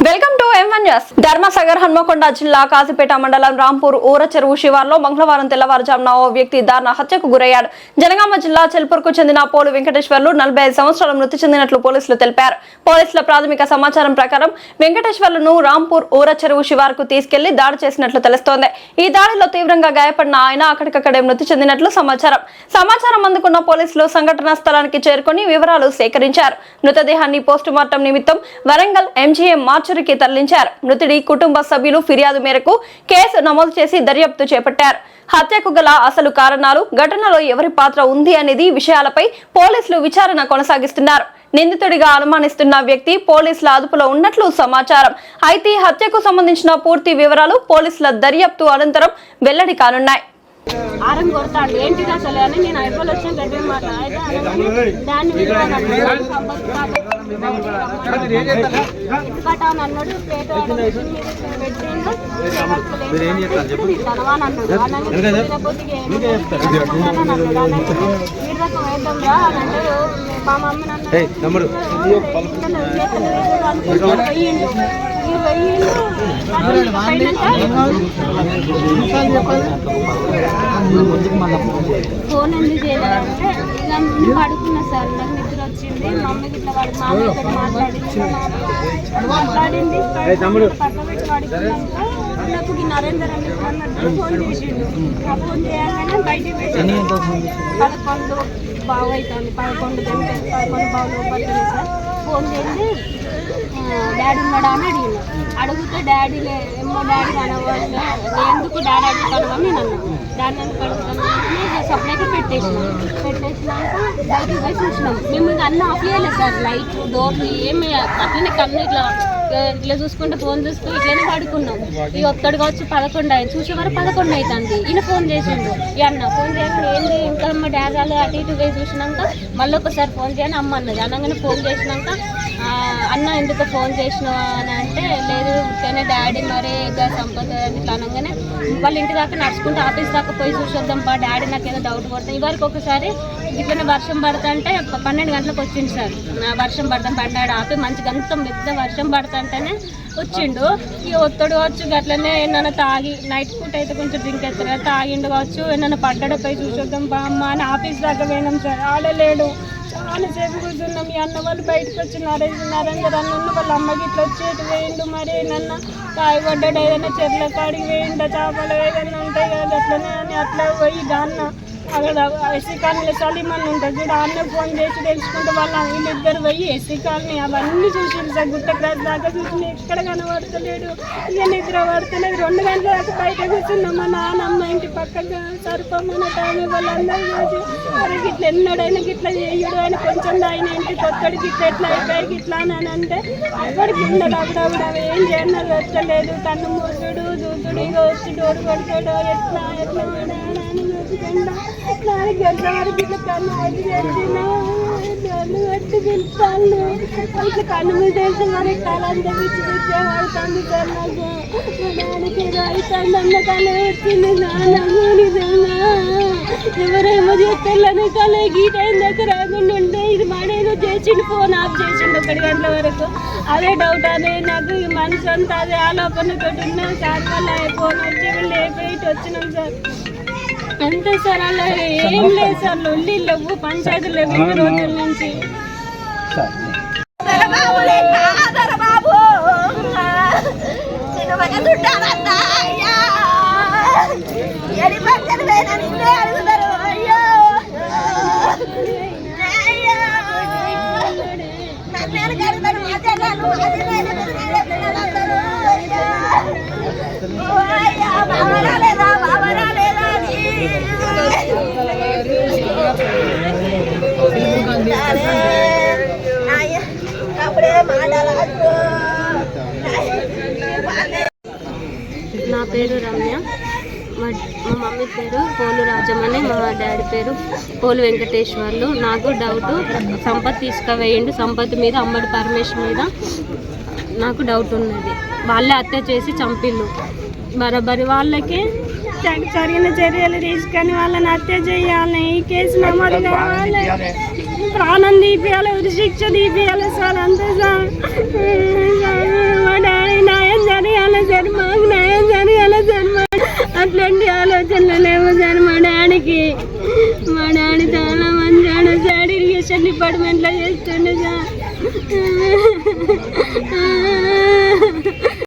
Welcome to M1 news. Dharmasagar Hanamkonda జిల్లా కాజీపేట మండలం రాంపూర్ ఊర చెరువు శివార్లో మంగళవారం తెల్లవారుజామున ఓ వ్యక్తి దారుణ హత్యకు గురయ్యాడు. జనగామ జిల్లా చెల్పూర్కు చెందిన పోలు వెంకటేశ్వర్లు 45 సంవత్సరాల మృతి చెందినట్లు పోలీసులు తెలిపారు. పోలీసుల ప్రాథమిక సమాచారం ప్రకారం వెంకటేశ్వర్లను రాంపూర్ ఊర చెరువు శివార్కు తీసుకెళ్లి దాడి చేసినట్లు తెలుస్తోంది. ఈ దాడిలో తీవ్రంగా గాయపడిన ఆయన అక్కడికక్కడే మృతి చెందినట్లు సమాచారం అందుకున్న పోలీసులు సంఘటనా స్థలానికి చేరుకుని వివరాలు సేకరించారు. మృతదేహాన్ని పోస్టుమార్టం నిమిత్తం వరంగల్ MGM మార్చురికి తరలించారు. మృతుడి కుటుంబ సభ్యులు ఫిర్యాదు మేరకు కేసు నమోదు చేసి దర్యాప్తు చేపట్టారు. హత్యకు గల అసలు కారణాలు, ఘటనలో ఎవరి పాత్ర ఉంది అనేది విషయాలపై పోలీసులు విచారణ కొనసాగిస్తున్నారు. నిందితుడిగా అనుమానిస్తున్న వ్యక్తి పోలీసుల అదుపులో ఉన్నట్లు సమాచారం. అయితే హత్యకు సంబంధించిన పూర్తి వివరాలు పోలీసుల దర్యాప్తు అనంతరం వెల్లడి కానున్నాయి. ఆరం కొడతాడు ఏంటిది అసలు అని నేను ఐఫోన్ వచ్చిన గడ్డి దాన్ని అన్నాడు మా మమ్మీ ఫోన్ ఎందుకు చేయలేదంటే పడుకున్నా సార్, నాకు నిద్ర వచ్చింది. మా అమ్మకి ఇట్లా మామయ్యతో మాట్లాడింది పక్క పెట్టి పడుకున్నాక నాకు నరేందర్ అని ఫోన్ చేసిండు. ఆ ఫోన్ చేయగానే బయటికి పెట్టాను. 11 బావు అవుతుంది, 11 బావులు పడుతుంది సార్. ఫోన్ చేసి డాడీ ఉన్నాడా అని అడిగిన. అడిగితే డాడీ ఏమో డాడీ అనవాలి, ఎందుకు డాడీ అడుగుతాను నేను అన్నాను. డాడీ ఎందుకు అడుగుతాను సప్లైకి పెట్టేసినాక బయటకు పోయి చూసినాం. మేము ఇంకా అన్నీ ఆఫ్ చేయలేదు సార్, లైట్లు డోర్లు ఏమి అట్లనే కన్ను ఇట్లా చూసుకుంటూ ఫోన్ చూస్తూ ఇట్లనే పడుకున్నాం. ఈ ఒత్తడు కావచ్చు 11 అయింది, చూసేవారు 11 అవుతుంది. ఈయన ఫోన్ చేసిండు. ఈ అన్న ఫోన్ చేసి ఏంటి ఇంకా అమ్మ డాగాలు అటు ఇటు పోయి చూసినాక మళ్ళీ ఒకసారి ఫోన్ చేయని అమ్మ అన్నది. అనగానే ఫోన్ చేసినాక అన్న ఎందుకు ఫోన్ చేసినావా అని అంటే, లేదు కానీ డాడీ మరి సంపద ఇట్లా అనగానే వాళ్ళ ఇంటి దాకా నడుచుకుంటూ ఆఫీస్ దాకా పోయి చూసొద్దాం పా డాడీ నాకు ఏదో డౌట్ పడుతుంది. ఇవరకు ఒకసారి ఇట్లనే వర్షం పడుతుంటే 12 గంటలకు వచ్చింది సార్. వర్షం పడతాం పడ్డాడు ఆపి మంచి గంతం పెద్ద వర్షం పడుతుంటేనే వచ్చిండు. ఇక ఒత్తడు కావచ్చు అట్లనే ఏమన్నా తాగి నైట్ పూట అయితే కొంచెం డ్రింక్ అవుతారు తాగిండు కావచ్చు, ఏమన్నా పడ్డాడు పోయి చూసొద్దాం బా అమ్మ అని ఆఫీస్ దాకా పోయినాం సార్. ఆడలేడు, చాలా సేపు కూర్చున్నాం. ఈ అన్న వాళ్ళు బయటకు వచ్చి నరేందర్ అన్న వాళ్ళ అమ్మకి ఇట్లా వచ్చేటి వేయండు. మరి నన్న తాగిపడ్డాడు, ఏదైనా చెట్ల కాడికి వేయండి, చేపలు ఏదైనా ఉంటాయి కదా అట్లనే అని అట్లా పోయి దాన్న అక్కడ ఎస్సీ కాలనీలో సలీమన్ ఉంటుంది చూడ, అన్న ఫోన్ చేసి తెలుసుకుంటే వీళ్ళిద్దరు పోయి ఎస్సీ కాలనీ అవన్నీ చూసిండు సార్. గుట్ట క్రాస్ దాకా చూసి ఎక్కడ కనబడతలేడు. ఇక నిద్ర పడతలేదు. 2 గంటల దాకా బయట కూర్చున్నాం. మా నాన్నమ్మ ఇంటి పక్కగా సరిపమ్మన తామే వాళ్ళందరూ చూసి మరి ఇట్లా ఎన్నడైనా గిట్లా చేయడు అని కొంచెం ఆయన ఇంటికి కొత్తడికి ఇట్లా ఎట్లా అయిపోయి ఇట్లా అని అంటే అక్కడికి ఉండడు. అప్పుడప్పుడు అవి ఏం చేయన్నారు వచ్చలేదు. కన్ను మూసుడు చూసుడు ఇక వచ్చి డోర్ కొడతాడు ఎట్లా ఎట్లా అని చూసుకుంటా 4 గంటల వరకు ఇట్లా కన్ను వచ్చి చేసిన డోర్లు కొట్టి పిలుస్తాను. ఇట్లా కన్ను మీద వెళ్తే మరి కాలంతా పిచ్చి పిచ్చే పడుతుంది సార్. నాకు మా డాడీకి ఏదో అవుతుంది అన్న కళ వచ్చింది. నాన్న నిజంగా ఎవరేమో చేస్తారని కళ గీట దాకా రాకుండా ఉంటే ఇది మాడేదో చేసిండు, ఫోన్ ఆఫ్ చేసిండు 1 గంటల వరకు. అదే డౌట్ అదే నాకు ఈ మనసు అంతా అదే ఆలోపనతో ఉన్నాం సార్. వల్ల ఫోన్ వచ్చి లేపి ఇటు వచ్చినాం సార్. అంతే సార్, అలా ఏం లేదు సార్. లొల్లి లేవు, పంచాయతీ లేవు ఇన్ని రోజుల నుంచి. నా పేరు రమ్య, మా మమ్మీ పేరు పోలు రాజమని, మా డాడీ పేరు పోలు వెంకటేశ్వర్లు. నాకు డౌట్ సంపత్ తీసుకువేయండి, సంపత్ మీద అమ్మడి పరమేశ్వర్ మీద నాకు డౌట్ ఉన్నది. వాళ్ళే హత్య చేసి చంపిళ్ళు. బరాబరి వాళ్ళకి జరిగిన చర్యలు తీసుకొని వాళ్ళని హత్య చేయాలి. ఈ కేసు నమోదు కావాలి, ప్రాణం తీపియాలి, శిక్ష తీపియాలి సార్. అంతే సార్. మా డాడీ చాలా మంచి సార్ ఇరిగేషన్ డిపార్ట్మెంట్లో చేస్తుండే సార్